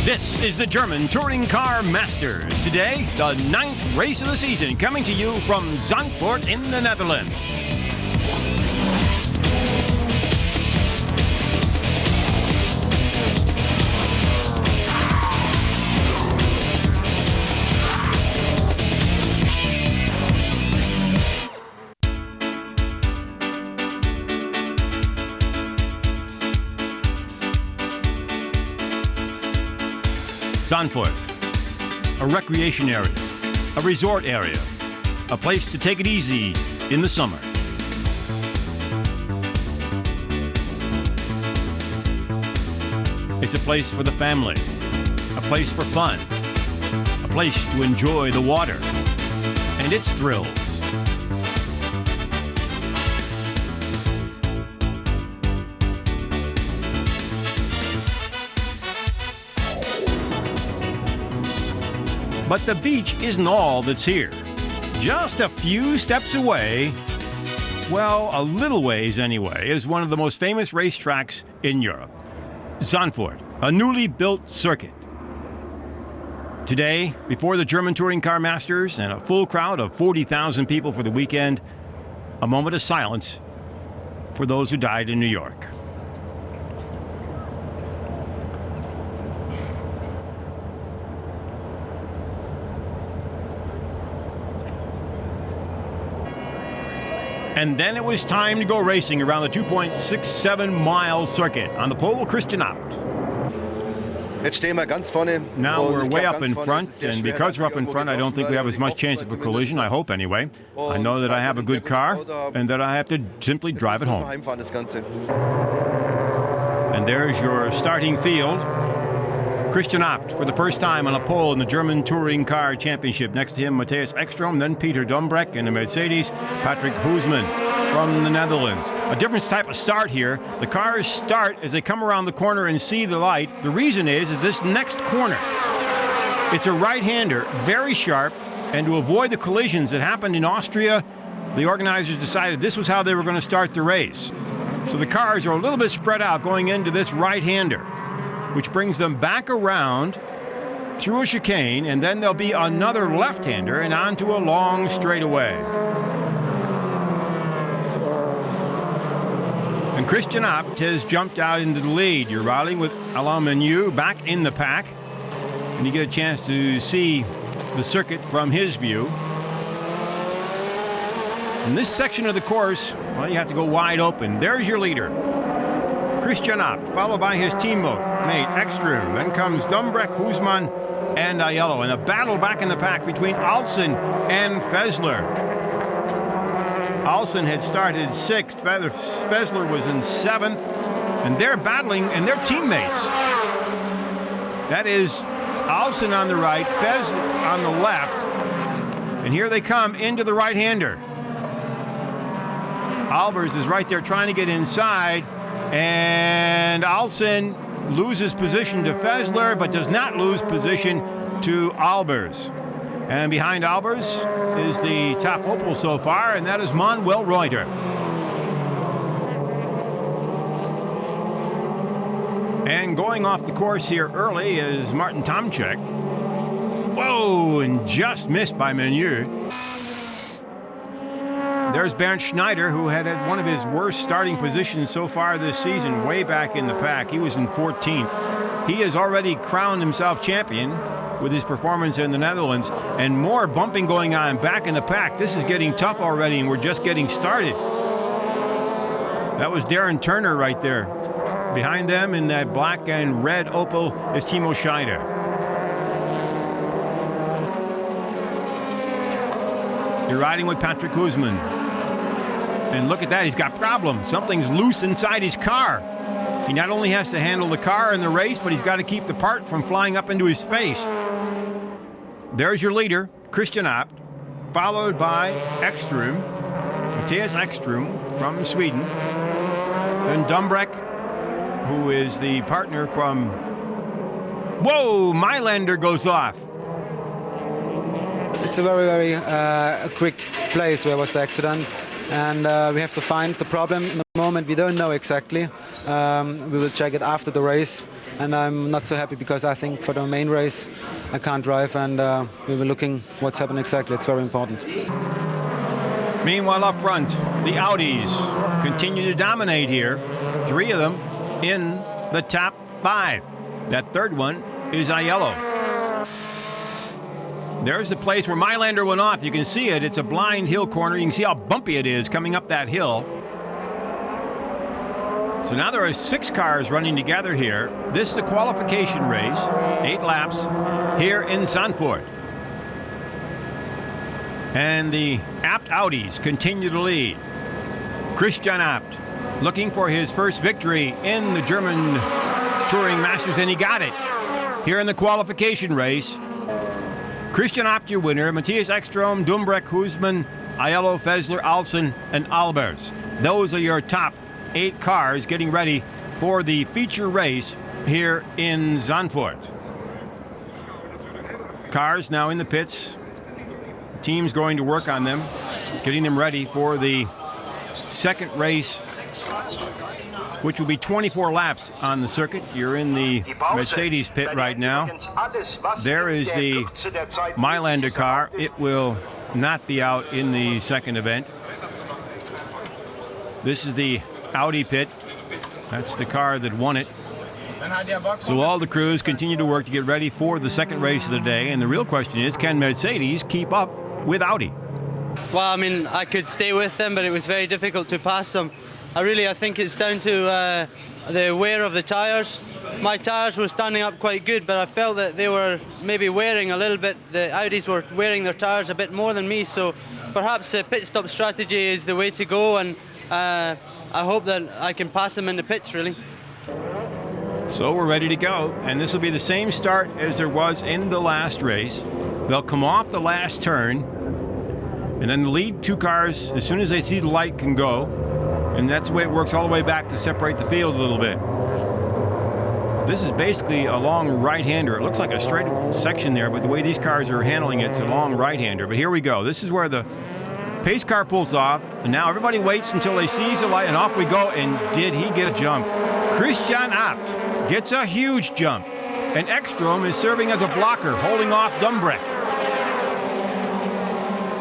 This is the German Touring Car Masters. Today, the 9th race of the season, coming to you from Zandvoort in the Netherlands. Zandvoort, a recreation area, a resort area, a place to take it easy in the summer. It's a place for the family, a place for fun, a place to enjoy the water and its thrills. But the beach isn't all that's here. Just a few steps away, well, a little ways anyway, is one of the most famous racetracks in Europe. Zandvoort, a newly built circuit. Today, before the German Touring Car Masters and a full crowd of 40,000 people for the weekend, a moment of silence for those who died in New York. And then it was time to go racing around the 2.67-mile circuit on the pole Christian Abt. Now we're way up in front, and because we're up in front, I don't think we have as much chance of a collision, I hope anyway. I know that I have a good car, and that I have to simply drive it home. And there's your starting field. Christian Abt for the first time on a pole in the German Touring Car Championship. Next to him, Matthias Ekstrom, then Peter Dombrecht in the Mercedes, Patrick Hoesman from the Netherlands. A different type of start here. The cars start as they come around the corner and see the light. The reason is this next corner. It's a right-hander, very sharp, and to avoid the collisions that happened in Austria, the organizers decided this was how they were going to start the race. So the cars are a little bit spread out going into this right-hander, which brings them back around through a chicane, and then there'll be another left-hander and onto a long straightaway. And Christian Abt has jumped out into the lead. You're riding with Alain Menu back in the pack, and you get a chance to see the circuit from his view. In this section of the course, well, you have to go wide open. There's your leader, Christian Abt, followed by his teammate Ekstrom. Then comes Dombrecht, Hoesman, and Aiello. And a battle back in the pack between Alsen and Fessler. Alsen had started 6th, Fessler was in 7th, and they're battling, and they're teammates. That is Alsen on the right, Fessler on the left, and here they come into the right-hander. Albers is right there trying to get inside, and Alsen loses position to Fessler, but does not lose position to Albers. And behind Albers is the top Opel so far, and that is Manuel Reuter. And going off the course here early is Martin Tomczyk. Whoa, and just missed by Menu. There's Bernd Schneider, who had one of his worst starting positions so far this season, way back in the pack. He was in 14th. He has already crowned himself champion with his performance in the Netherlands, and more bumping going on back in the pack. This is getting tough already, and we're just getting started. That was Darren Turner right there. Behind them in that black and red Opel is Timo Scheider. You're riding with Patrick Hoesman. And look at that, he's got problems. Something's loose inside his car. He not only has to handle the car in the race, but he's got to keep the part from flying up into his face. There's your leader, Christian Abt, followed by Ekstrom, Matthias Ekstrom from Sweden. Then Dombrecht, who is the partner from... Whoa, Mailander goes off. It's a very quick place where was the accident. and we have to find the problem. In the moment, we don't know exactly. We will check it after the race, and I'm not so happy because I think for the main race I can't drive, and we were looking what's happened exactly. It's very important. Meanwhile, up front, the Audis continue to dominate here. 3 of them in the top 5. That third one is Aiello. There's the place where Mailander went off. You can see it. It's a blind hill corner. You can see how bumpy it is coming up that hill. So now there are 6 cars running together here. This is the qualification race, 8 laps here in Zandvoort. And the Abt Audis continue to lead. Christian Abt looking for his first victory in the German Touring Masters, and he got it here in the qualification race. Christian Abt, your winner. Matthias Ekstrom, Dumbreck, Husman, Aiello, Fessler, Alsen, and Albers. Those are your top 8 cars getting ready for the feature race here in Zandvoort. Cars now in the pits. Team's going to work on them, getting them ready for the second race, which will be 24 laps on the circuit. You're in the Mercedes pit right now. There is the Mailander car. It will not be out in the second event. This is the Audi pit. That's the car that won it. So all the crews continue to work to get ready for the second race of the day. And the real question is, can Mercedes keep up with Audi? Well, I mean, I could stay with them, but it was very difficult to pass them. I think it's down to the wear of the tyres. My tyres were standing up quite good, but I felt that they were maybe wearing a little bit. The Audis were wearing their tyres a bit more than me, so perhaps a pit stop strategy is the way to go, and I hope that I can pass them in the pits, really. So we're ready to go, and this will be the same start as there was in the last race. They'll come off the last turn, and then the lead 2 cars, as soon as they see the light, can go. And that's the way it works all the way back to separate the field a little bit. This is basically a long right-hander. It looks like a straight section there, but the way these cars are handling it, it's a long right-hander. But here we go. This is where the pace car pulls off, and now everybody waits until they seize the light, and off we go. And did he get a jump? Christian Abt gets a huge jump, and Ekstrom is serving as a blocker, holding off Dumbreck.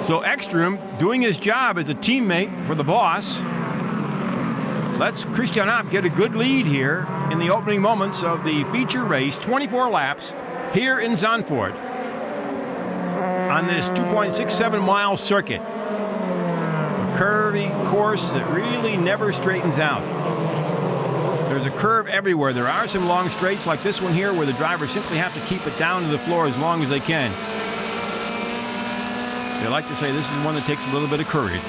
So Ekstrom doing his job as a teammate for the boss. Lets Christian Abt get a good lead here in the opening moments of the feature race, 24 laps here in Zandvoort on this 2.67 mile circuit. A curvy course that really never straightens out. There's a curve everywhere. There are some long straights like this one here where the drivers simply have to keep it down to the floor as long as they can. They like to say this is one that takes a little bit of courage.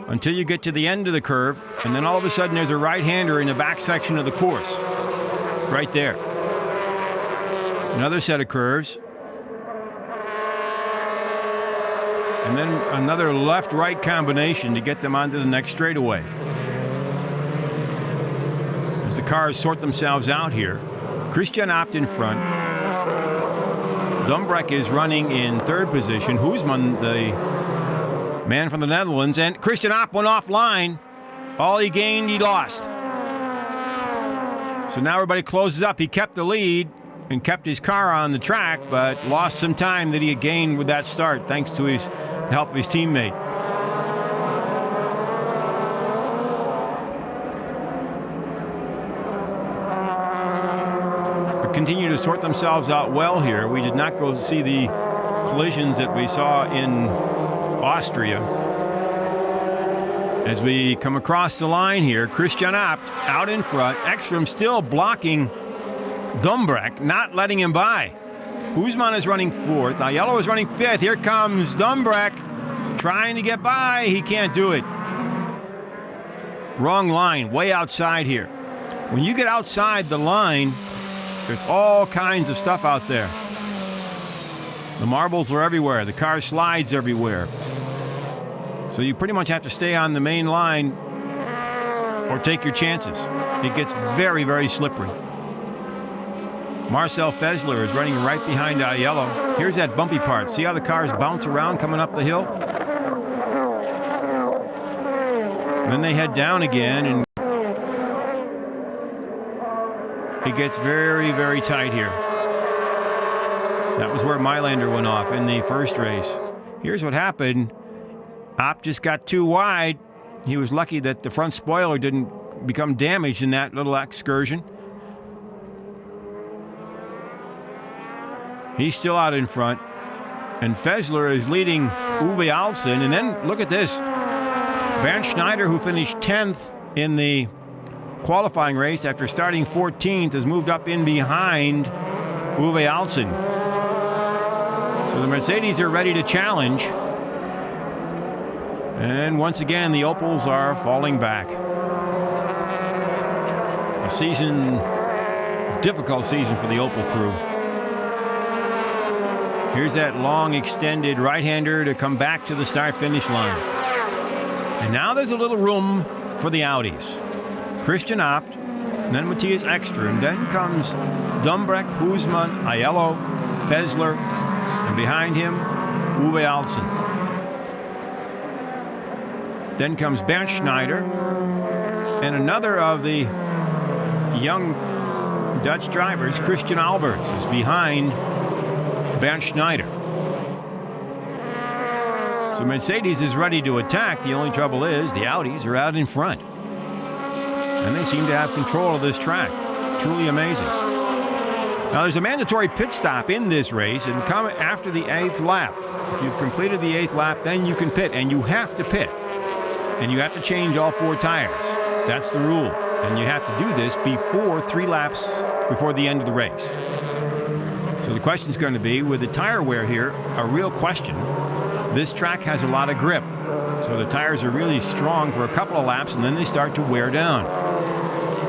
Until you get to the end of the curve, and then all of a sudden there's a right-hander in the back section of the course. Right there. Another set of curves. And then another left-right combination to get them onto the next straightaway. As the cars sort themselves out here, Christian Abt in front. Dumbreck is running in 3rd position. Husman, the man from the Netherlands, and Christian Abt went offline. All he gained, he lost. So now everybody closes up. He kept the lead and kept his car on the track, but lost some time that he had gained with that start thanks to his help of his teammate. But continue to sort themselves out well here. We did not go see the collisions that we saw in Austria. As we come across the line here, Christian Abt out in front. Ekstrom still blocking Dumbreck, not letting him by. Husman is running 4th. Aiello is running 5th. Here comes Dumbreck trying to get by. He can't do it. Wrong line, way outside here. When you get outside the line, there's all kinds of stuff out there. The marbles are everywhere. The car slides everywhere. So you pretty much have to stay on the main line or take your chances. It gets very, very slippery. Marcel Fessler is running right behind Aiello. Here's that bumpy part. See how the cars bounce around coming up the hill? Then they head down again, and it gets very, very tight here. That was where Mylander went off in the first race. Here's what happened. Opp just got too wide. He was lucky that the front spoiler didn't become damaged in that little excursion. He's still out in front. And Fessler is leading Uwe Alsen. And then look at this. Bernd Schneider, who finished 10th in the qualifying race after starting 14th, has moved up in behind Uwe Alsen. So the Mercedes are ready to challenge. And once again, the Opels are falling back. A difficult season for the Opel crew. Here's that long extended right-hander to come back to the start-finish line. And now there's a little room for the Audis. Christian Opt, then Matthias Ekstrom, then comes Dumbreck, Husmann, Aiello, Fessler, and behind him, Uwe Alsen. Then comes Bernd Schneider, and another of the young Dutch drivers, Christian Alberts, is behind Bernd Schneider. So Mercedes is ready to attack. The only trouble is the Audis are out in front. And they seem to have control of this track. Truly amazing. Now there's a mandatory pit stop in this race, and come after the 8th lap. If you've completed the 8th lap, then you can pit, and you have to pit. And you have to change all 4 tires. That's the rule. And you have to do this before 3 laps before the end of the race. So the question is going to be, with the tire wear here, a real question. This track has a lot of grip. So the tires are really strong for a couple of laps, and then they start to wear down.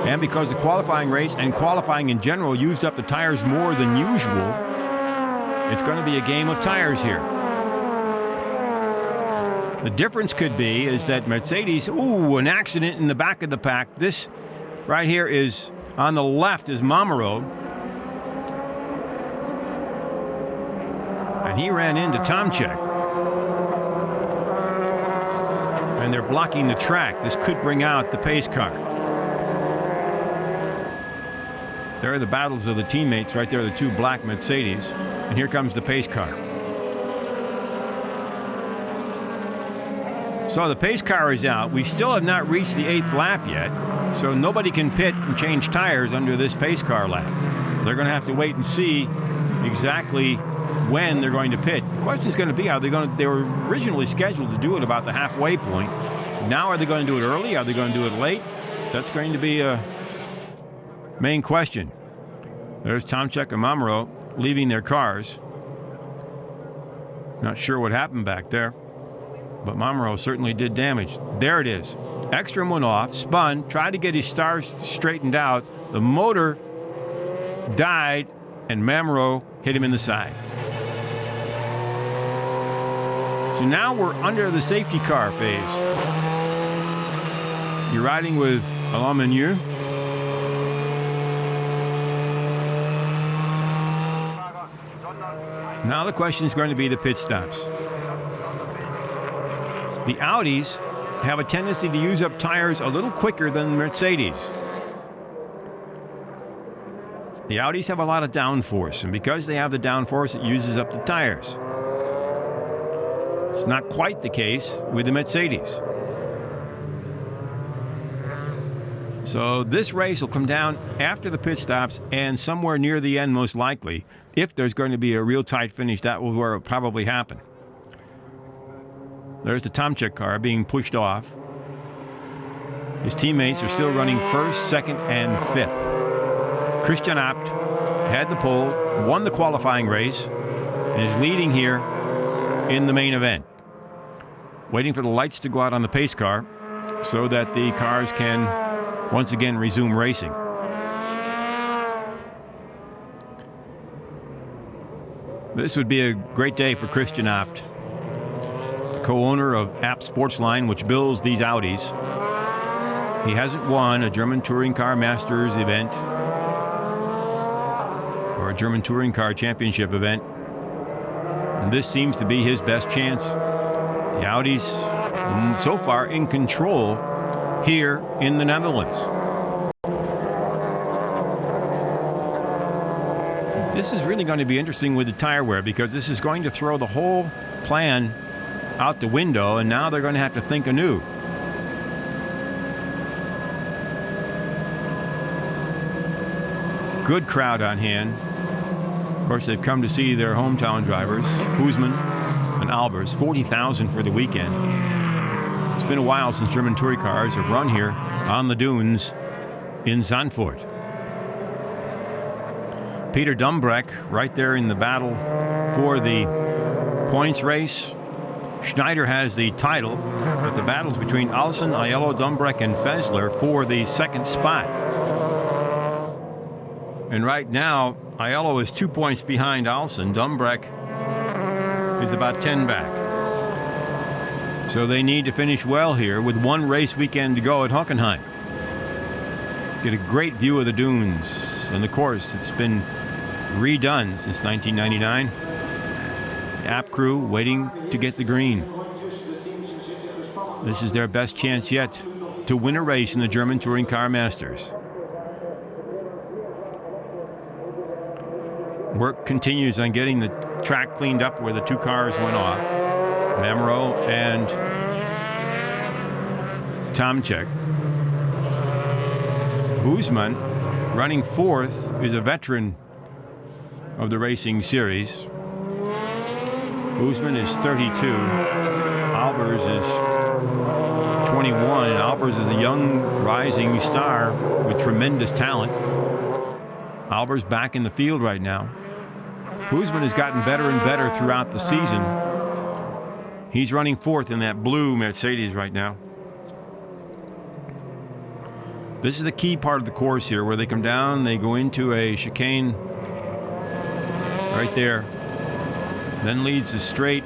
And because the qualifying race and qualifying in general used up the tires more than usual, it's going to be a game of tires here. The difference could be is that Mercedes, an accident in the back of the pack. This right here is on the left is Mamaro. And he ran into Tomczyk. And they're blocking the track. This could bring out the pace car. There are the battles of the teammates right there, the 2 black Mercedes. And here comes the pace car. So the pace car is out. We still have not reached the 8th lap yet. So nobody can pit and change tires under this pace car lap. They're going to have to wait and see exactly when they're going to pit. The question is going to be, they were originally scheduled to do it about the halfway point. Now are they going to do it early? Are they going to do it late? That's going to be a main question. There's Tomczyk and Mamaro leaving their cars. Not sure what happened back there, but Mamaro certainly did damage. There it is. Ekstrom went off, spun, tried to get his stars straightened out. The motor died, and Mamaro hit him in the side. So now we're under the safety car phase. You're riding with Alain Menu. Now the question is going to be the pit stops. The Audis have a tendency to use up tires a little quicker than Mercedes. The Audis have a lot of downforce, and because they have the downforce, it uses up the tires. It's not quite the case with the Mercedes. So this race will come down after the pit stops and somewhere near the end, most likely. If there's going to be a real tight finish, that will where it will probably happen. There's the Tomczyk car being pushed off. His teammates are still running 1st, 2nd, and 5th. Christian Opt had the pole, won the qualifying race, and is leading here in the main event. Waiting for the lights to go out on the pace car so that the cars can once again resume racing. This would be a great day for Christian Opt, the co-owner of Apt Sportsline, which builds these Audis. He hasn't won a German Touring Car Masters event or a German Touring Car Championship event. And this seems to be his best chance. The Audis, so far, in control here in the Netherlands. This is really going to be interesting with the tire wear, because this is going to throw the whole plan out the window, and now they're going to have to think anew. Good crowd on hand. Of course, they've come to see their hometown drivers, Hoosman and Albers. 40,000 for the weekend. It's been a while since German touring cars have run here on the dunes in Zandvoort. Peter Dumbreck right there in the battle for the points race. Schneider has the title, but the battle's between Alsen, Aiello, Dumbreck, and Fessler for the second spot. And right now, Aiello is 2 points behind Alsen. Dumbreck is about 10 back. So they need to finish well here with one race weekend to go at Hockenheim. Get a great view of the dunes and the course. It's been redone since 1999. The app crew waiting to get the green. This is their best chance yet to win a race in the German Touring Car Masters. Work continues on getting the track cleaned up where the two cars went off. Mamro and Tomczyk. Hoosman, running fourth, is a veteran of the racing series. Hoosman is 32. Albers is 21. And Albers is a young rising star with tremendous talent. Albers back in the field right now. Hoosman has gotten better and better throughout the season. He's running fourth in that blue Mercedes right now. This is the key part of the course here, where they come down, they go into a chicane right there. Then leads the straight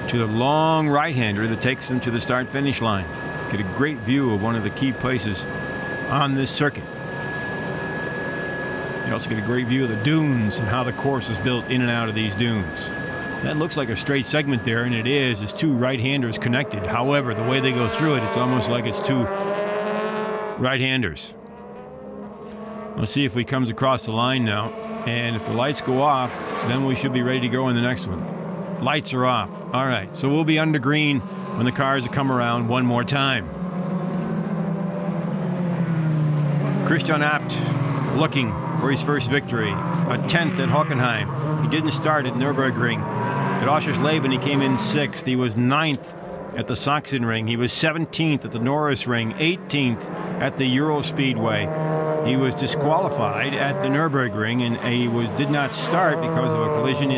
to the long right-hander that takes them to the start-finish line. Get a great view of one of the key places on this circuit. You also get a great view of the dunes and how the course is built in and out of these dunes. That looks like a straight segment there, and it is. It's two right-handers connected. However, the way they go through it, it's almost like it's two right-handers. Let's see if he comes across the line now. And if the lights go off, then we should be ready to go in the next one. Lights are off. All right, so we'll be under green when the cars come around one more time. Christian Abt looking for his first victory. A 10th at Hockenheim. He didn't start at Nürburgring. At Oschersleben, he came in 6th. He was 9th at the Sachsenring. He was 17th at the Norrisring, 18th at the Eurospeedway. He was disqualified at the Nürburgring, and he did not start because of a collision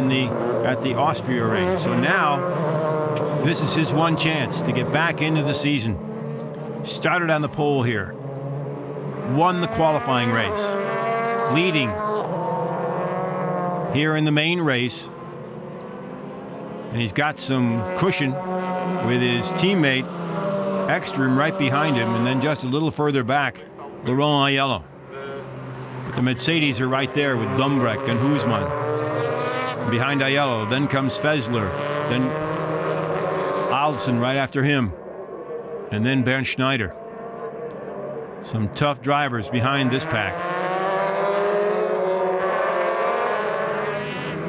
at the Austria ring. So now, this is his one chance to get back into the season. Started on the pole here. Won the qualifying race. Leading here in the main race. And he's got some cushion with his teammate Ekstrom right behind him, and then just a little further back, Laurent Aiello. But the Mercedes are right there with Dumbreck and Hoosman. Behind Aiello, then comes Fessler, then Alsen right after him, and then Bernd Schneider. Some tough drivers behind this pack.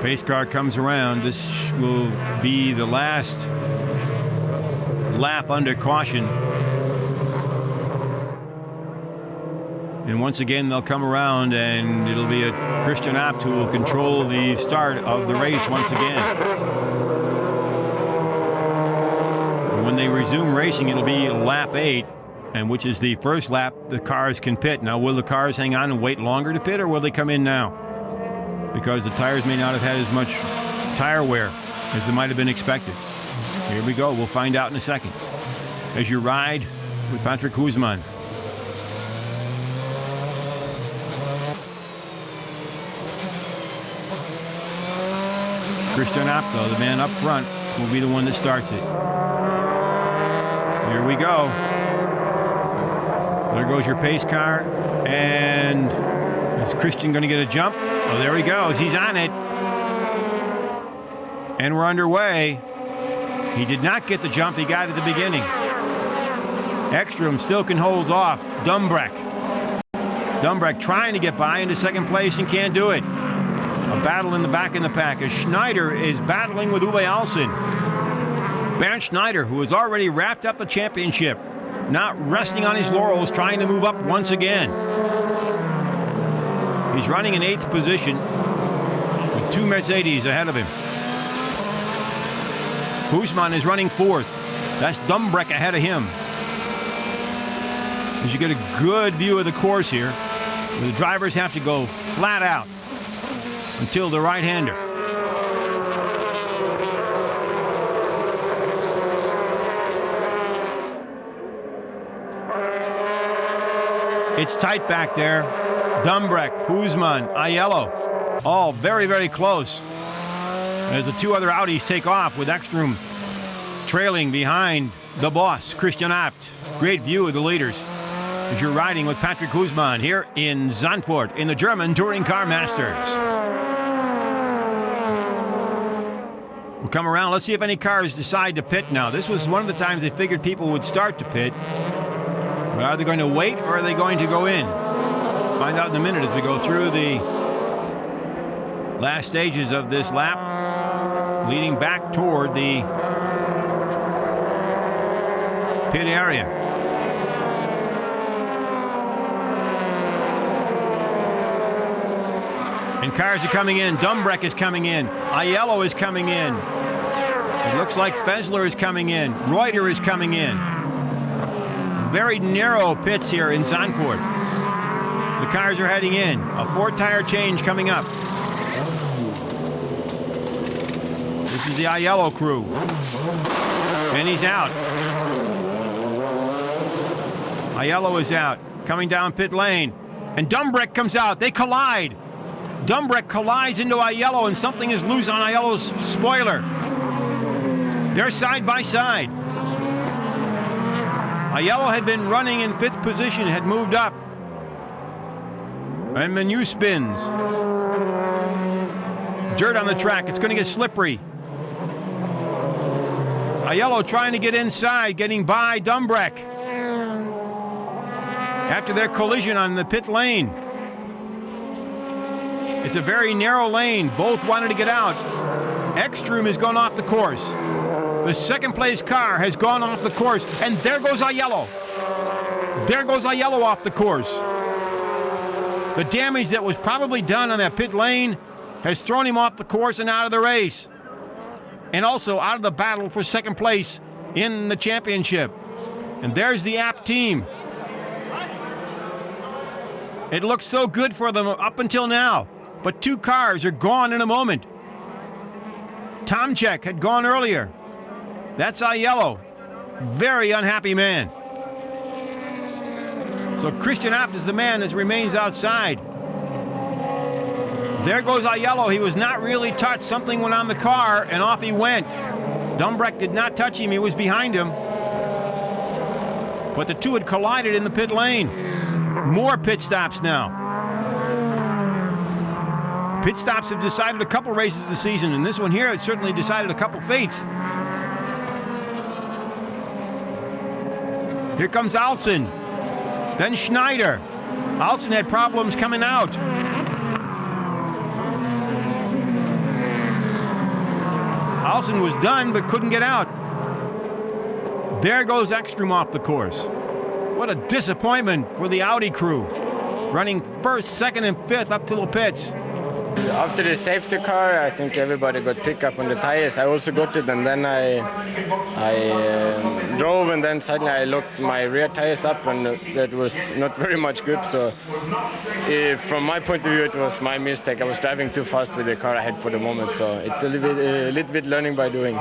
Pace car comes around. This will be the last lap under caution. And once again, they'll come around, and it'll be a Christian Abt who will control the start of the race once again. And when they resume racing, it'll be lap 8, and which is the first lap the cars can pit. Now, will the cars hang on and wait longer to pit, or will they come in now? Because the tires may not have had as much tire wear as they might have been expected. Here we go. We'll find out in a second. As you ride with Patrick Hoosman. Christian Abt, though, the man up front, will be the one that starts it. Here we go. There goes your pace car. And is Christian going to get a jump? Oh, there he goes. He's on it. And we're underway. He did not get the jump he got at the beginning. Ekstrom still can hold off Dumbreck. Dumbreck trying to get by into second place and can't do it. A battle in the back in the pack as Schneider is battling with Uwe Alsen. Bernd Schneider, who has already wrapped up the championship, not resting on his laurels, trying to move up once again. He's running in 8th position with 2 Mercedes ahead of him. Guzman is running 4th. That's Dumbreck ahead of him. As you get a good view of the course here, where the drivers have to go flat out until the right-hander. It's tight back there. Dumbreck, Guzman, Aiello, all very, very close. As the 2 other Audis take off with Ekstrom trailing behind the boss, Christian Abt. Great view of the leaders as you're riding with Patrick Guzman here in Zandvoort in the German Touring Car Masters. We'll come around. Let's see if any cars decide to pit now. This was one of the times they figured people would start to pit. But are they going to wait or are they going to go in? Find out in a minute as we go through the last stages of this lap, leading back toward the pit area. And cars are coming in. Dumbreck is coming in. Aiello is coming in. It looks like Fessler is coming in. Reuter is coming in. Very narrow pits here in Zandvoort. The cars are heading in. A 4-tire change coming up. This is the Aiello crew. And he's out. Aiello is out. Coming down pit lane. And Dumbreck comes out. They collide. Dumbreck collides into Aiello and something is loose on Aiello's spoiler. They're side by side. Aiello had been running in 5th position, had moved up. And Menu spins. Dirt on the track. It's going to get slippery. Aiello trying to get inside, getting by Dumbreck. After their collision on the pit lane. It's a very narrow lane. Both wanted to get out. Ekstrom has gone off the course. The second place car has gone off the course. And there goes Aiello. There goes Aiello off the course. The damage that was probably done on that pit lane has thrown him off the course and out of the race. And also out of the battle for second place in the championship. And there's the Abt team. It looks so good for them up until now. But 2 cars are gone in a moment. Tomczyk had gone earlier. That's Aiello. Very unhappy man. So Christian Abt is the man that remains outside. There goes Aiello. He was not really touched. Something went on the car, and off he went. Dumbreck did not touch him. He was behind him. But the 2 had collided in the pit lane. More pit stops now. Pit stops have decided a couple races this season, and this one here has certainly decided a couple fates. Here comes Alsen. Then Schneider. Alsen had problems coming out. Alsen was done but couldn't get out. There goes Ekstrom off the course. What a disappointment for the Audi crew. Running 1st, 2nd, and 5th up to the pits. After the safety car, I think everybody got pick up on the tires. I also got it, and then I drove, and then suddenly I locked my rear tires up, and that was not very much grip. So from my point of view, it was my mistake. I was driving too fast with the car I had for the moment. So it's a little bit learning by doing.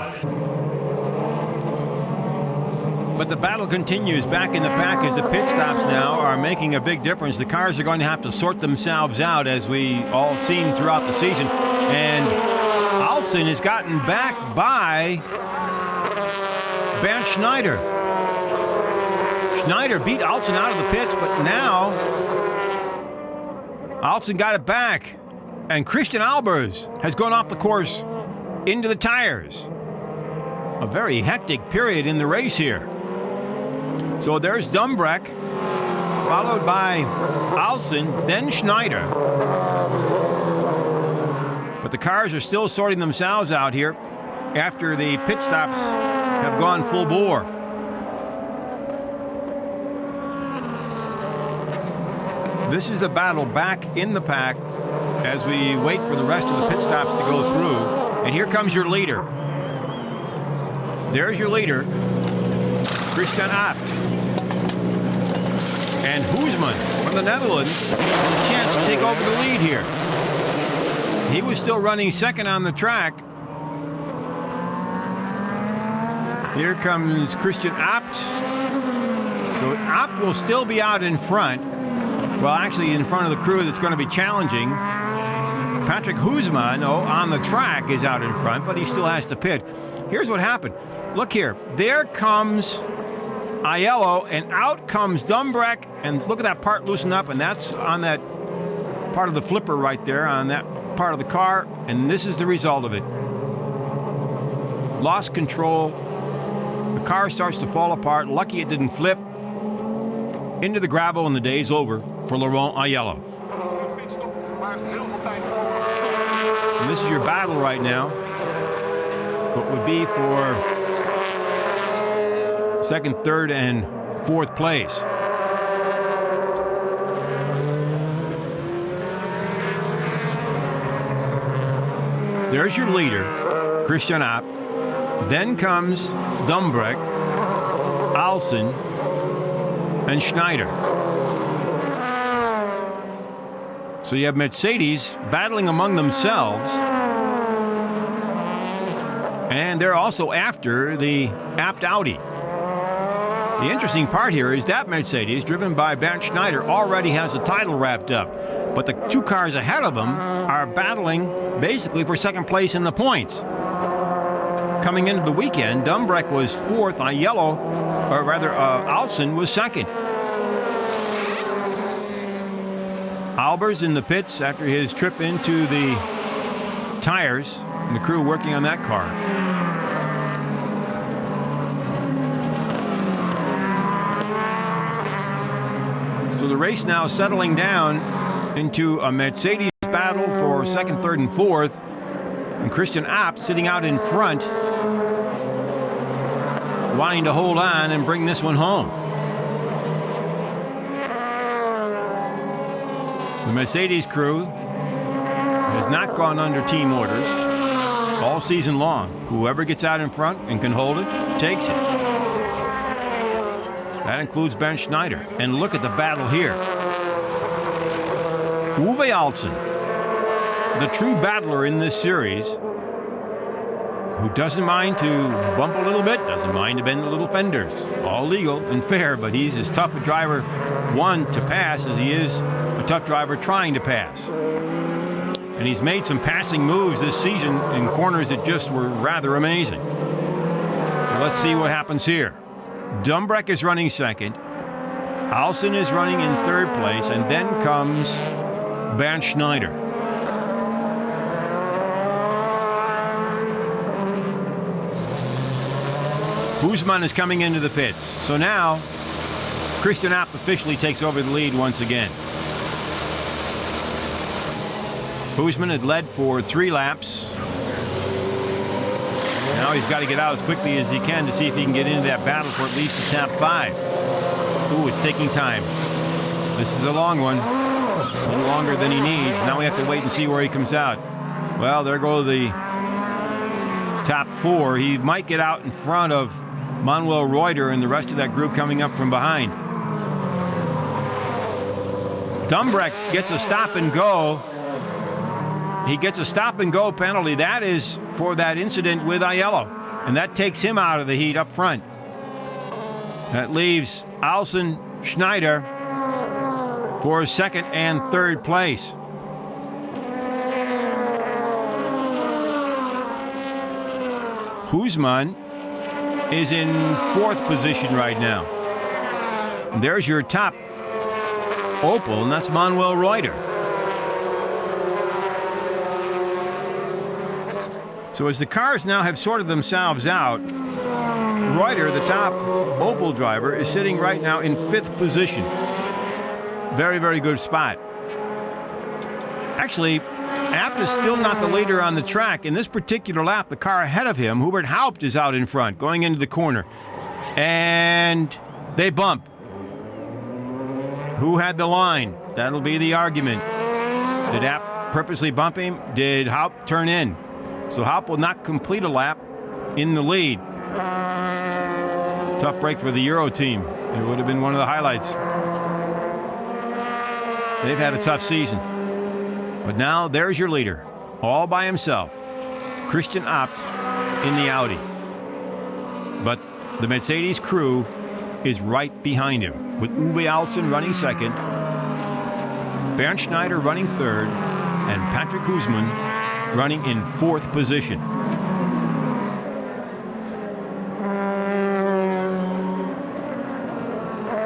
But the battle continues back in the pack as the pit stops now are making a big difference. The cars are going to have to sort themselves out, as we all seen throughout the season. And Alsen has gotten back by Bernd Schneider. Schneider beat Alsen out of the pits, but now Alsen got it back. And Christian Albers has gone off the course into the tires. A very hectic period in the race here. So there's Dumbreck, followed by Alsen, then Schneider. But the cars are still sorting themselves out here after the pit stops have gone full bore. This is the battle back in the pack as we wait for the rest of the pit stops to go through. And here comes your leader. There's your leader, Christian Abt. And Hoesman from the Netherlands has a chance to take over the lead here. He was still running second on the track. Here comes Christian Abt. So Abt will still be out in front. Well, actually in front of the crew that's going to be challenging. Patrick Hoesman, on the track, is out in front, but he still has to pit. Here's what happened. Look here. There comes Aiello, and out comes Dumbreck. And look at that part loosen up, and that's on that part of the flipper right there, on that part of the car. And this is the result of it. Lost control. The car starts to fall apart. Lucky it didn't flip into the gravel, and the day's over for Laurent Aiello. And this is your battle right now. What would be for second, third, and fourth place. There's your leader, Christian Abt. Then comes Dumbreck, Alsen, and Schneider. So you have Mercedes battling among themselves. And they're also after the Abt Audi. The interesting part here is that Mercedes, driven by Bernd Schneider, already has the title wrapped up. But the two cars ahead of them are battling basically for second place in the points. Coming into the weekend, Dumbreck was fourth, Alsen was second. Albers in the pits after his trip into the tires, and the crew working on that car. So the race now settling down into a Mercedes battle for second, third, and fourth. And Christian Abt sitting out in front, wanting to hold on and bring this one home. The Mercedes crew has not gone under team orders all season long. Whoever gets out in front and can hold it, takes it. That includes Bernd Schneider. And look at the battle here. Uwe Alsen, the true battler in this series, who doesn't mind to bump a little bit, doesn't mind to bend the little fenders. All legal and fair, but he's as tough a driver, one, to pass as he is a tough driver trying to pass. And he's made some passing moves this season in corners that just were rather amazing. So let's see what happens here. Dumbreck is running second. Alsen is running in third place, and then comes Bernd Schneider. Hoesman is coming into the pits. So now, Christian Abt officially takes over the lead once again. Hoesman had led for 3 laps. Now he's got to get out as quickly as he can to see if he can get into that battle for at least the top 5. Ooh, it's taking time. This is a long one. A little longer than he needs. Now we have to wait and see where he comes out. Well, there go the top 4. He might get out in front of Manuel Reuter and the rest of that group coming up from behind. Dumbreck gets a stop and go. He gets a stop and go penalty. That is for that incident with Aiello. And that takes him out of the heat up front. That leaves Alsen, Schneider for second and third place. Hoesman is in fourth position right now. And there's your top Opel, and that's Manuel Reuter. So as the cars now have sorted themselves out, Reuter, the top Opel driver, is sitting right now in 5th position. Very, very good spot. Actually, Abt is still not the leader on the track. In this particular lap, the car ahead of him, Hubert Haupt, is out in front, going into the corner. And they bump. Who had the line? That'll be the argument. Did Abt purposely bump him? Did Haupt turn in? So Haupt will not complete a lap in the lead. Tough break for the Euro team. It would have been one of the highlights. They've had a tough season. But now there's your leader, all by himself. Christian Abt in the Audi. But the Mercedes crew is right behind him, with Uwe Alsen running second, Bernd Schneider running third, and Patrick Husmann running in 4th position.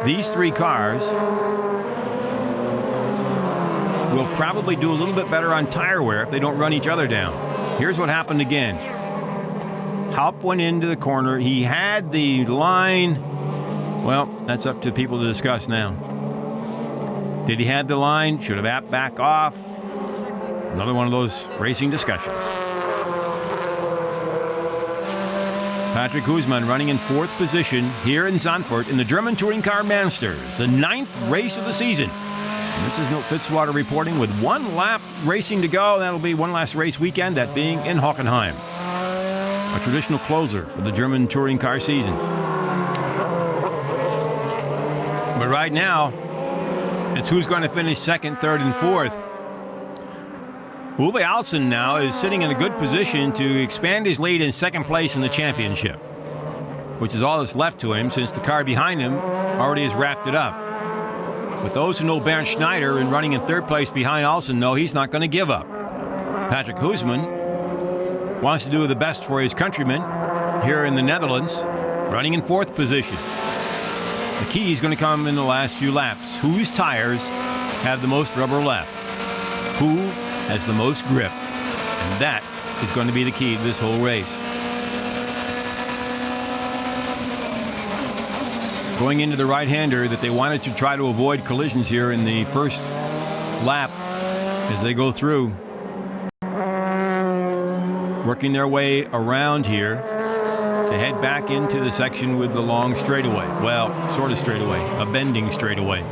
These 3 cars will probably do a little bit better on tire wear if they don't run each other down. Here's what happened again. Haupt went into the corner. He had the line. Well, that's up to people to discuss now. Did he have the line? Should have Abt back off? Another one of those racing discussions. Patrick Husmann running in 4th position here in Zandvoort in the German Touring Car Masters, the 9th race of the season. And this is Milt Fitzwater reporting with 1 lap racing to go. That'll be one last race weekend, that being in Hockenheim. A traditional closer for the German touring car season. But right now, it's who's going to finish 2nd, 3rd, and 4th. Uwe Alsen now is sitting in a good position to expand his lead in 2nd place in the championship, which is all that's left to him since the car behind him already has wrapped it up. But those who know Bernd Schneider and running in 3rd place behind Alsen know he's not going to give up. Patrick Husmann wants to do the best for his countrymen here in the Netherlands, running in 4th position. The key is going to come in the last few laps. Whose tires have the most rubber left? Who has the most grip? And that is going to be the key to this whole race. Going into the right-hander that they wanted to try to avoid collisions here in the first lap as they go through. Working their way around here to head back into the section with the long straightaway. Well, sort of straightaway, a bending straightaway.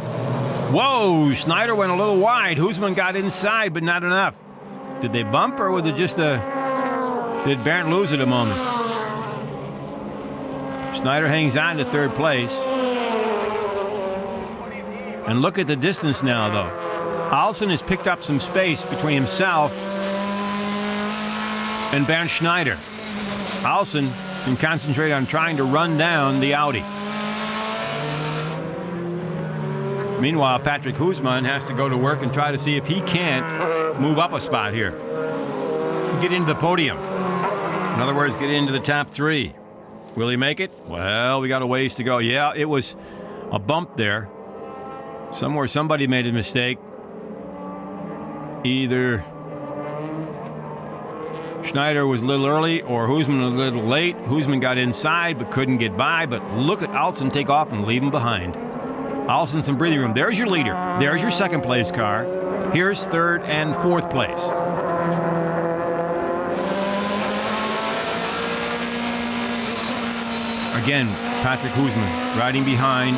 Whoa, Schneider went a little wide. Husmann got inside, but not enough. Did they bump, or was it just did Bernd lose it a moment? Schneider hangs on to 3rd place. And look at the distance now, though. Alsen has picked up some space between himself and Bernd Schneider. Alsen can concentrate on trying to run down the Audi. Meanwhile, Patrick Husmann has to go to work and try to see if he can't move up a spot here. Get into the podium. In other words, get into the top 3. Will he make it? Well, we got a ways to go. Yeah, it was a bump there. Somewhere somebody made a mistake. Either Schneider was a little early or Husmann was a little late. Husmann got inside but couldn't get by. But look at Alsen take off and leave him behind. Alsen some breathing room. There's your leader. There's your 2nd place car. Here's 3rd and 4th place. Again, Patrick Husmann riding behind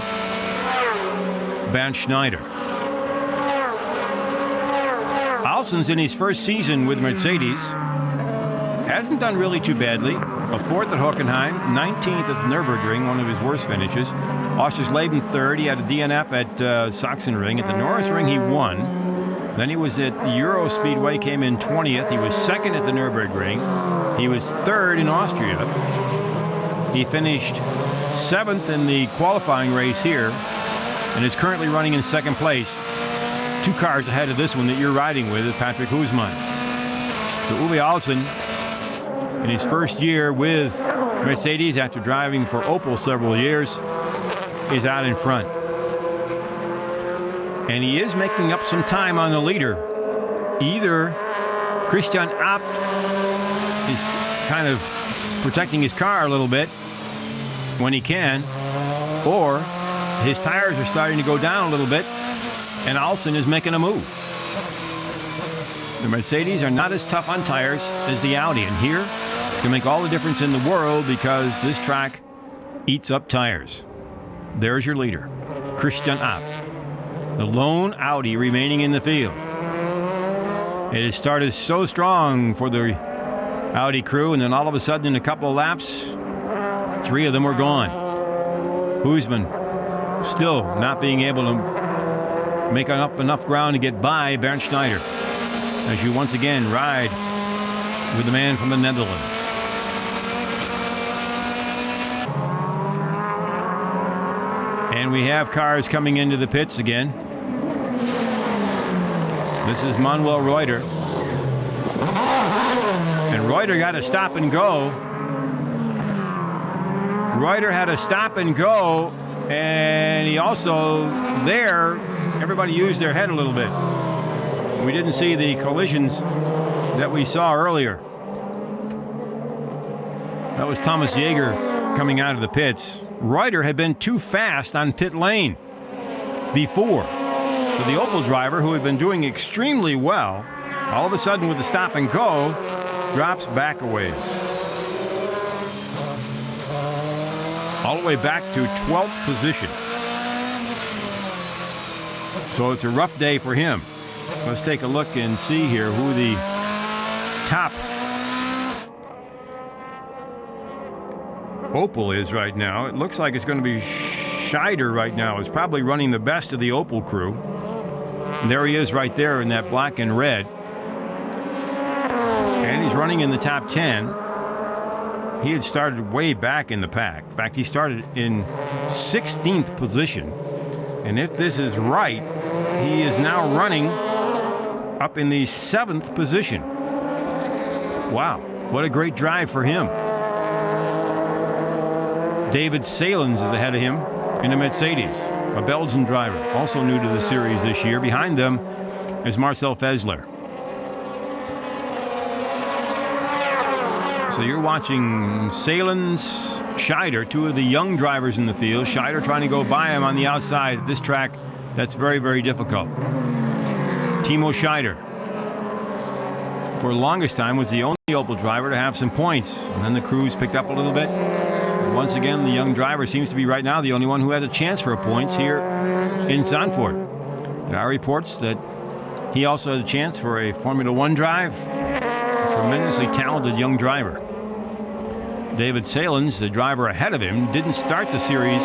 Bernd Schneider. Alsen's in his first season with Mercedes. Hasn't done really too badly. A 4th at Hockenheim, 19th at the Nürburgring, one of his worst finishes. Oschersleben 3rd. He had a DNF at Sachsenring. At the Norris Ring, he won. Then he was at the Euro Speedway, came in 20th. He was 2nd at the Nürburgring. He was 3rd in Austria. He finished 7th in the qualifying race here and is currently running in 2nd place. 2 cars ahead of this one that you're riding with is Patrick Husmann. So Uwe Alsen, in his first year with Mercedes after driving for Opel several years, is out in front. And he is making up some time on the leader. Either Christian Abt is kind of protecting his car a little bit, when he can, or his tires are starting to go down a little bit, and Alson is making a move. The Mercedes are not as tough on tires as the Audi, and here it can make all the difference in the world because this track eats up tires. There's your leader, Christian Abt, the lone Audi remaining in the field. It has started so strong for the Audi crew, and then all of a sudden in a couple of laps, 3 of them were gone. Huisman still not being able to make up enough ground to get by Bernd Schneider as you once again ride with the man from the Netherlands. And we have cars coming into the pits again. This is Manuel Reuter. And Reuter got a stop and go. Reuter had a stop and go, and he also there, everybody used their head a little bit. We didn't see the collisions that we saw earlier. That was Thomas Jaeger coming out of the pits. Reuter had been too fast on pit lane before. So the Opel driver, who had been doing extremely well, all of a sudden with the stop and go, drops back a ways. All the way back to 12th position. So it's a rough day for him. Let's take a look and see here who the top Opel is right now. It looks like it's going to be Scheider right now. It's probably running the best of the Opel crew. And there he is right there in that black and red. And he's running in the top 10. He had started way back in the pack. In fact, he started in 16th position. And if this is right, he is now running up in the 7th position. Wow, what a great drive for him. David Salins is ahead of him in a Mercedes, a Belgian driver, also new to the series this year. Behind them is Marcel Fessler. So you're watching Salins, Scheider, 2 of the young drivers in the field. Scheider trying to go by him on the outside at this track. That's very, very difficult. Timo Scheider, for the longest time, was the only Opel driver to have some points. And then the crews picked up a little bit. Once again, the young driver seems to be right now the only one who has a chance for points here in Zandvoort. There are reports that he also has a chance for a Formula One drive. A tremendously talented young driver. David Salins, the driver ahead of him, didn't start the series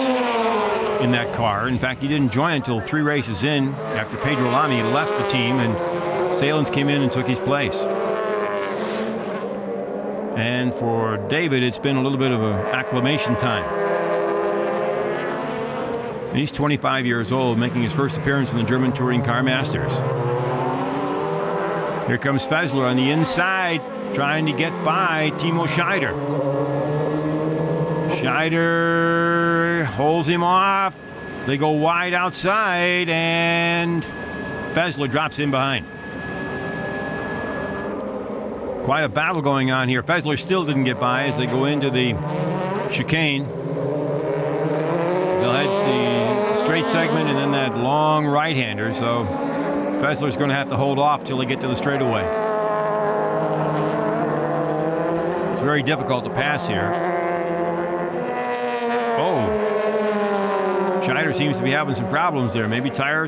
in that car. In fact, he didn't join until 3 races in after Pedro Lamy left the team, and Salins came in and took his place. And for David, it's been a little bit of an acclimation time. He's 25 years old, making his first appearance in the German Touring Car Masters. Here comes Fessler on the inside, trying to get by Timo Scheider. Scheider holds him off. They go wide outside, and Fessler drops in behind. Quite a battle going on here. Fessler still didn't get by as they go into the chicane. They'll head the straight segment and then that long right-hander, so Fessler's going to have to hold off till they get to the straightaway. It's very difficult to pass here. Oh, Scheider seems to be having some problems there. Maybe tire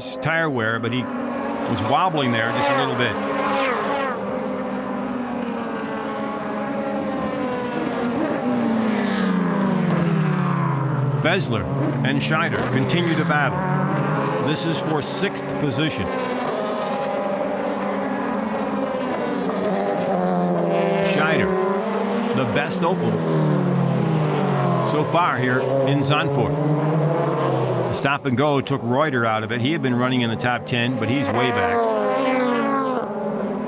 wear, but he was wobbling there just a little bit. Fessler and Scheider continue to battle. This is for 6th position. Scheider, the best Opel so far here in Zandvoort. The stop and go took Reuter out of it. He had been running in the top 10, but he's way back.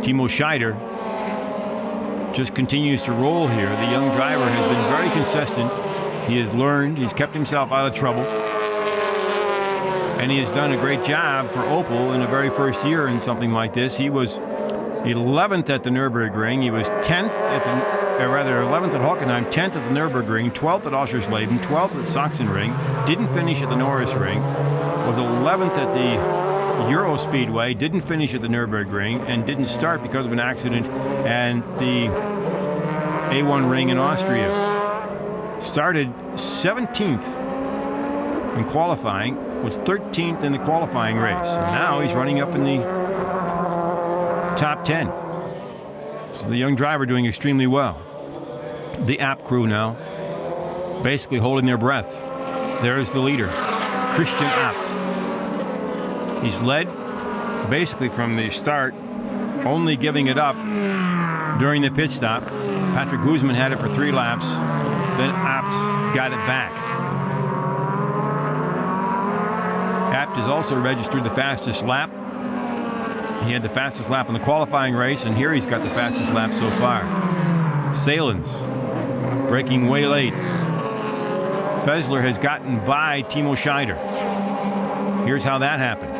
Timo Scheider just continues to roll here. The young driver has been very consistent. He has learned, he's kept himself out of trouble, and he has done a great job for Opel in the very first year in something like this. He was 11th at the Nürburgring. He was 10th at the 11th at Hockenheim, 10th at the Nürburgring, 12th at Oschersleben, 12th at Sachsenring, didn't finish at the Norris Ring, was 11th at the Euro Speedway, didn't finish at the Nürburgring, and didn't start because of an accident and the A1 ring in Austria. Started 17th in qualifying, was 13th in the qualifying race, and now he's running up in the top 10. So the young driver doing extremely well. The Abt crew now basically holding their breath. There's the leader, Christian Abt. He's led basically from the start, only giving it up during the pit stop. Patrick Guzman had it for 3 laps, then Abt got it back. Abt has also registered the fastest lap. He had the fastest lap in the qualifying race, and here he's got the fastest lap so far. Salins braking way late. Fessler has gotten by Timo Scheider. Here's how that happened.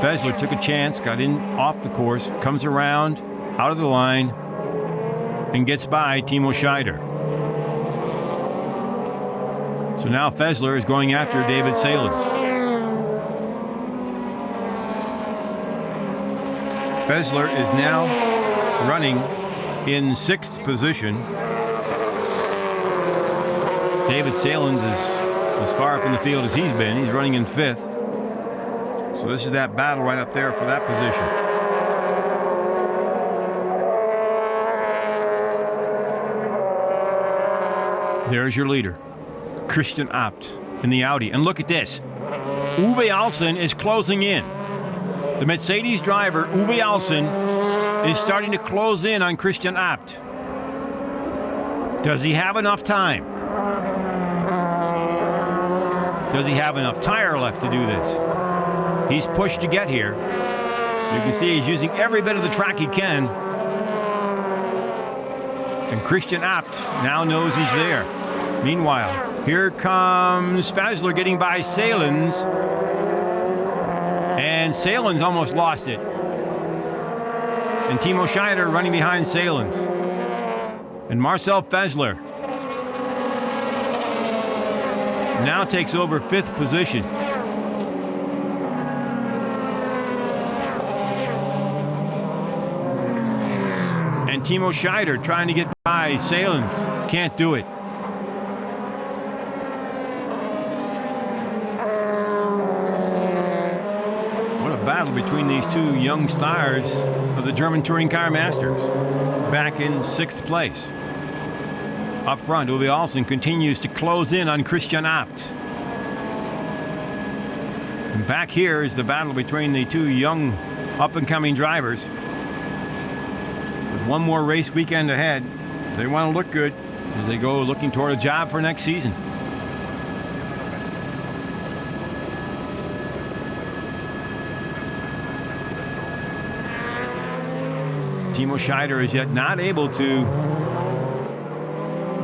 Fessler took a chance, got in off the course, comes around, out of the line, and gets by Timo Scheider. So now Fessler is going after David Salins. Fessler is now running in 6th position. David Salins is as far up in the field as he's been. He's running in 5th. So this is that battle right up there for that position. There's your leader, Christian Abt in the Audi. And look at this. Uwe Alsen is closing in. The Mercedes driver, Uwe Alsen, is starting to close in on Christian Abt. Does he have enough time? Does he have enough tire left to do this? He's pushed to get here. You can see he's using every bit of the track he can. And Christian Abt now knows he's there. Meanwhile, here comes Fessler getting by Salins. And Salins almost lost it. And Timo Scheider running behind Salins. And Marcel Fessler now takes over 5th position. And Timo Scheider trying to get by Salins. Can't do it. Battle between these 2 young stars of the German Touring Car Masters, back in 6th place. Up front, Uwe Alsen continues to close in on Christian Abt. And back here is the battle between the 2 young up-and-coming drivers. With one more race weekend ahead, they want to look good as they go looking toward a job for next season. Timo Scheider is yet not able to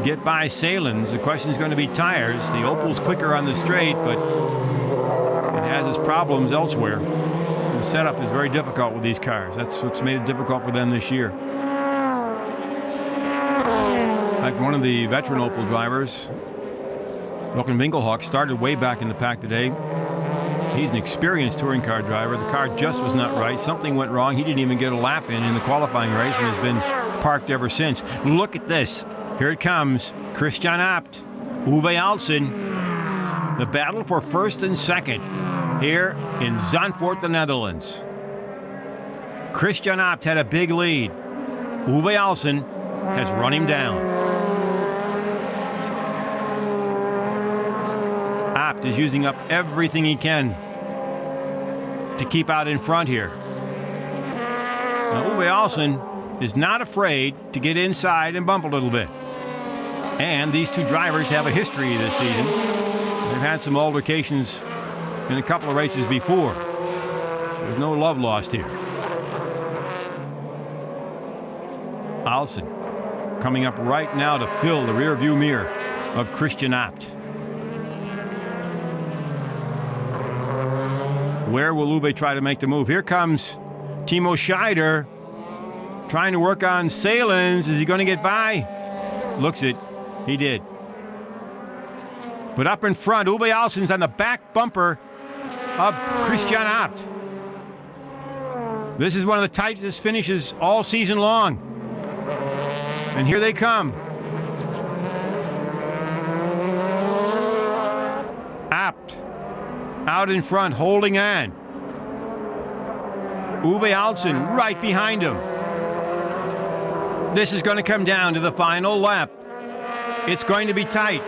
get by Salins. The question is going to be tires. The Opel's quicker on the straight, but it has its problems elsewhere. The setup is very difficult with these cars. That's what's made it difficult for them this year. Like one of the veteran Opel drivers, Jochen Winkelhock, started way back in the pack today. He's an experienced touring car driver. The car just was not right. Something went wrong. He didn't even get a lap in the qualifying race and has been parked ever since. Look at this. Here it comes. Christian Abt, Uwe Alsen. The battle for 1st and 2nd here in Zandvoort, the Netherlands. Christian Abt had a big lead. Uwe Alsen has run him down. Abt is using up everything he can to keep out in front here. Now, Uwe Alsen is not afraid to get inside and bump a little bit. And these 2 drivers have a history this season. They've had some altercations in a couple of races before. There's no love lost here. Alsen coming up right now to fill the rear view mirror of Christian Abt. Where will Uwe try to make the move? Here comes Timo Scheider. trying to work on Salins. Is he going to get by? Looks it. He did. But up in front, Uwe Alsen's on the back bumper of Christian Abt. This is one of the tightest finishes all season long. And here they come. Abt out in front, holding on. Uwe Alsen right behind him. This is going to come down to the final lap. It's going to be tight.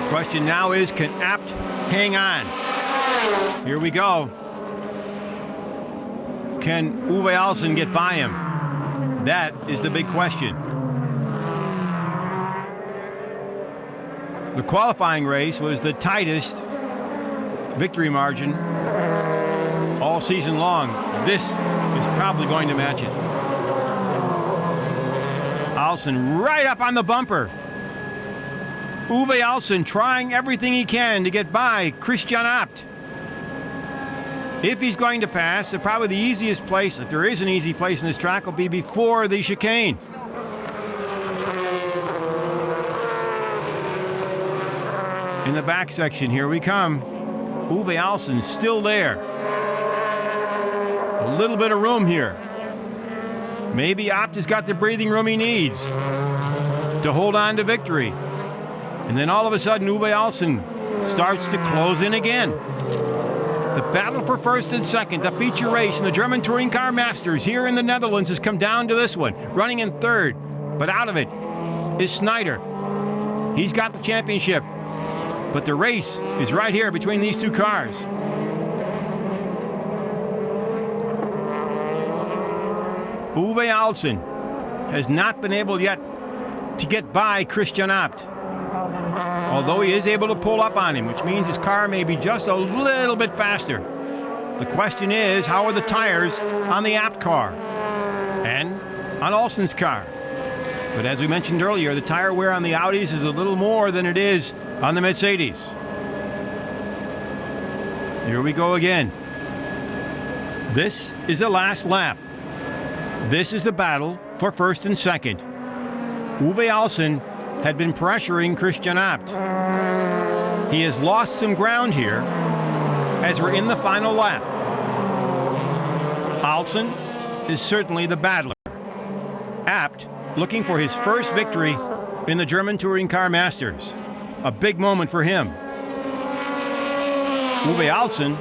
Question now is, can Abt hang on? Here we go. Can Uwe Alsen get by him? That is the big question. The qualifying race was the tightest victory margin all season long. This is probably going to match it. Alsen right up on the bumper. Uwe Alsen trying everything he can to get by Christian Abt. If he's going to pass, probably the easiest place, if there is an easy place in this track, will be before the chicane. In the back section, here we come. Uwe Alsen still there. A little bit of room here. Maybe Abt has got the breathing room he needs to hold on to victory. And then all of a sudden, Uwe Alsen starts to close in again. The battle for first and second, the feature race in the German Touring Car Masters here in the Netherlands has come down to this one. Running in third, but out of it is Snyder. He's got the championship. But the race is right here between these two cars. Uwe Alsen has not been able yet to get by Christian Abt. Although he is able to pull up on him, which means his car may be just a little bit faster. The question is, how are the tires on the Abt car and on Alsen's car? But as we mentioned earlier, the tire wear on the Audis is a little more than it is on the Mercedes. Here we go again. This is the last lap. This is the battle for first and second. Uwe Alsen had been pressuring Christian Abt. He has lost some ground here as we're in the final lap. Alsen is certainly the battler. Abt looking for his first victory in the German Touring Car Masters. A big moment for him. Uwe Alsen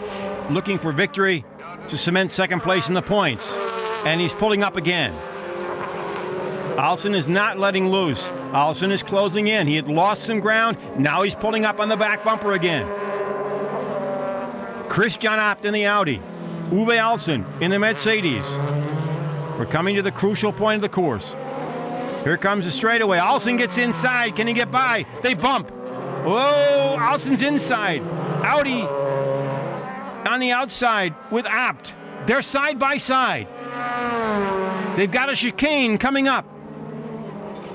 looking for victory to cement second place in the points. And he's pulling up again. Alsen is not letting loose. Alsen is closing in. He had lost some ground. Now he's pulling up on the back bumper again. Christian Abt in the Audi. Uwe Alsen in the Mercedes. We're coming to the crucial point of the course. Here comes the straightaway. Alsen gets inside. Can he get by? They bump. Whoa, Alsen's inside. Audi on the outside with Abt. They're side by side. They've got a chicane coming up.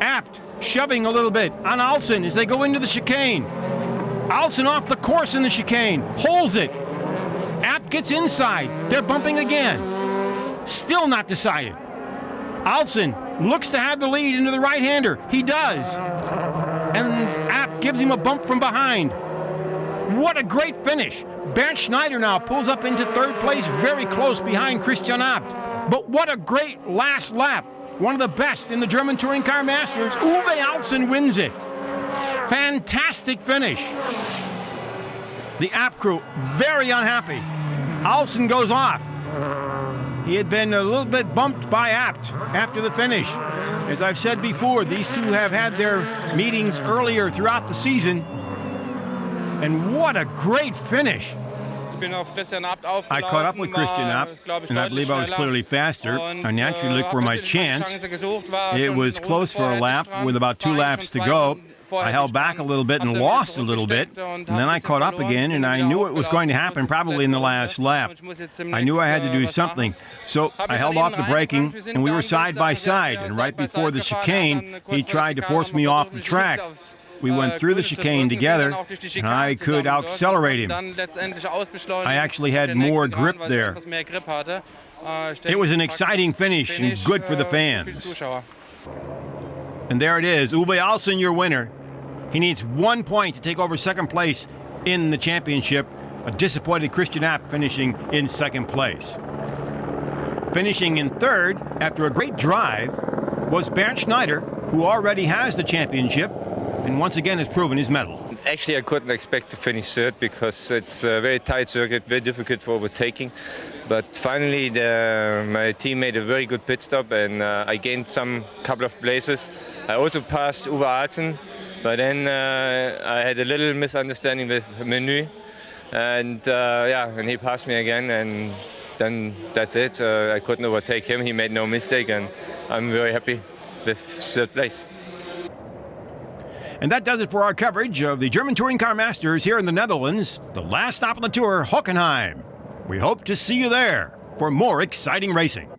Abt shoving a little bit on Alsen as they go into the chicane. Alsen off the course in the chicane. Holds it. Abt gets inside. They're bumping again. Still not decided. Alsen looks to have the lead into the right-hander. He does. And Abt gives him a bump from behind. What a great finish. Bernd Schneider now pulls up into third place, very close behind Christian Abt. But what a great last lap. One of the best in the German Touring Car Masters. Uwe Alsen wins it. Fantastic finish. The Abt crew very unhappy. Alsen goes off. He had been a little bit bumped by Abt after the finish. As I've said before, these two have had their meetings earlier throughout the season. And what a great finish. I caught up with Christian Abt, and I believe I was clearly faster. I naturally looked for my chance. It was close for a lap with about 2 laps to go. I held back a little bit and lost a little bit, and then I caught up again, and I knew it was going to happen probably in the last lap. I knew I had to do something, so I held off the braking, and we were side by side, and right before the chicane, he tried to force me off the track. We went through the chicane together, and I could accelerate him. I actually had more grip there. It was an exciting finish and good for the fans. And there it is, Uwe Alsen, your winner. He needs 1 point to take over second place in the championship. A disappointed Christian Abt finishing in second place. Finishing in third after a great drive was Bernd Schneider, who already has the championship and once again has proven his mettle. Actually, I couldn't expect to finish third because it's a very tight circuit, very difficult for overtaking. But finally, my team made a very good pit stop, and I gained some couple of places. I also passed Uwe Alsen, but then I had a little misunderstanding with Menu, and and he passed me again, and then that's it. I couldn't overtake him. He made no mistake, and I'm very happy with third place. And that does it for our coverage of the German Touring Car Masters here in the Netherlands. The last stop on the tour, Hockenheim. We hope to see you there for more exciting racing.